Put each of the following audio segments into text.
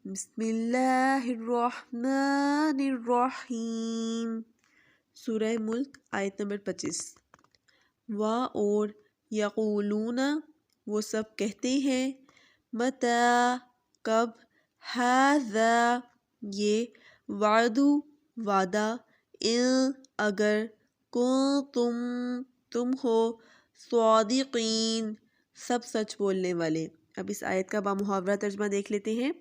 بسم اللہ الرحمن الرحیم۔ سورہ ملک آیت نمبر 25۔ اور یقولون وہ سب کہتے ہیں، متی کب، ھذا یہ، وعدہ، ان اگر، کنتم تم ہو، صادقین سب سچ بولنے والے۔ اب اس آیت کا بامحاورہ ترجمہ دیکھ لیتے ہیں۔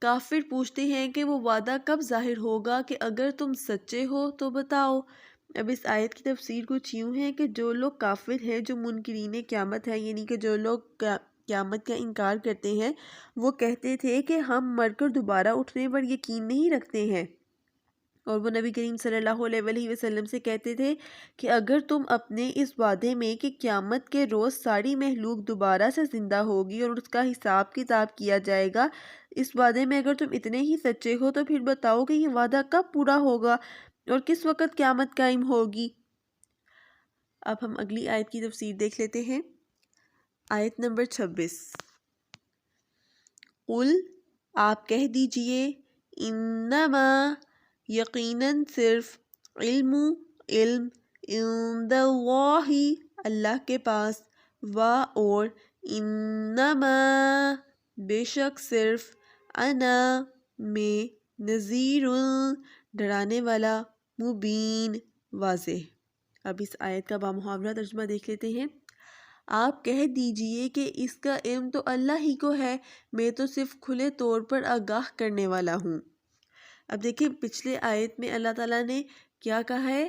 کافر پوچھتے ہیں کہ وہ وعدہ کب ظاہر ہوگا کہ اگر تم سچے ہو تو بتاؤ۔ اب اس آیت کی تفسیر کچھ یوں ہے کہ جو لوگ کافر ہیں، جو منکرین قیامت ہیں، یعنی کہ جو لوگ قیامت کا انکار کرتے ہیں، وہ کہتے تھے کہ ہم مر کر دوبارہ اٹھنے پر یقین نہیں رکھتے ہیں، اور وہ نبی کریم صلی اللہ علیہ وسلم سے کہتے تھے کہ اگر تم اپنے اس وعدے میں کہ قیامت کے روز ساری مخلوق دوبارہ سے زندہ ہوگی اور اس کا حساب کتاب کیا جائے گا، اس وعدے میں اگر تم اتنے ہی سچے ہو تو پھر بتاؤ کہ یہ وعدہ کب پورا ہوگا اور کس وقت قیامت قائم ہوگی۔ اب ہم اگلی آیت کی تفسیر دیکھ لیتے ہیں۔ آیت نمبر 26۔ قل آپ کہہ دیجئے، انما یقیناً صرف، علم عند اللہ اللہ کے پاس، اور انما بے شک صرف، انا میں، نذیر ڈرانے والا، مبین واضح۔ اب اس آیت کا بامحاورہ ترجمہ دیکھ لیتے ہیں۔ آپ کہہ دیجئے کہ اس کا علم تو اللہ ہی کو ہے، میں تو صرف کھلے طور پر آگاہ کرنے والا ہوں۔ اب دیکھیں پچھلے آیت میں اللہ تعالیٰ نے کیا کہا ہے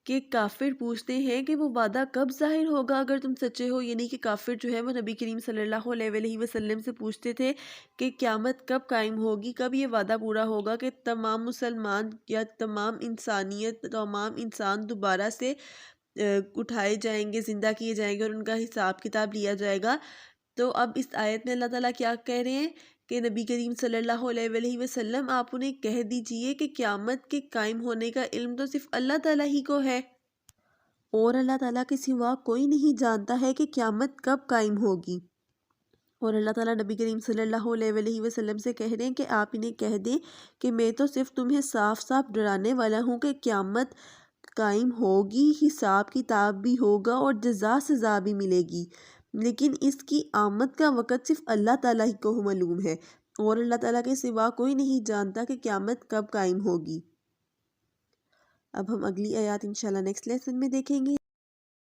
کہ کافر پوچھتے ہیں کہ وہ وعدہ کب ظاہر ہوگا اگر تم سچے ہو، یعنی کہ کافر جو ہے وہ نبی کریم صلی اللہ علیہ وسلم سے پوچھتے تھے کہ قیامت کب قائم ہوگی، کب یہ وعدہ پورا ہوگا کہ تمام مسلمان یا تمام انسانیت، تمام انسان دوبارہ سے اٹھائے جائیں گے، زندہ کیے جائیں گے اور ان کا حساب کتاب لیا جائے گا۔ تو اب اس آیت میں اللہ تعالیٰ کیا کہہ رہے ہیں کہ نبی کریم صلی اللہ علیہ وسلم آپ انہیں کہہ دیجئے کہ قیامت کے قائم ہونے کا علم تو صرف اللہ تعالیٰ ہی کو ہے، اور اللہ تعالیٰ کے سوا کوئی نہیں جانتا ہے کہ قیامت کب قائم ہوگی۔ اور اللہ تعالیٰ نبی کریم صلی اللہ علیہ وسلم سے کہہ رہے ہیں کہ آپ انہیں کہہ دیں کہ میں تو صرف تمہیں صاف صاف ڈرانے والا ہوں کہ قیامت قائم ہوگی، حساب کتاب بھی ہوگا اور جزا سزا بھی ملے گی، لیکن اس کی آمد کا وقت صرف اللہ تعالیٰ ہی کو معلوم ہے، اور اللہ تعالیٰ کے سوا کوئی نہیں جانتا کہ قیامت کب قائم ہوگی۔ اب ہم اگلی آیات انشاءاللہ نیکسٹ لیسن میں دیکھیں گے۔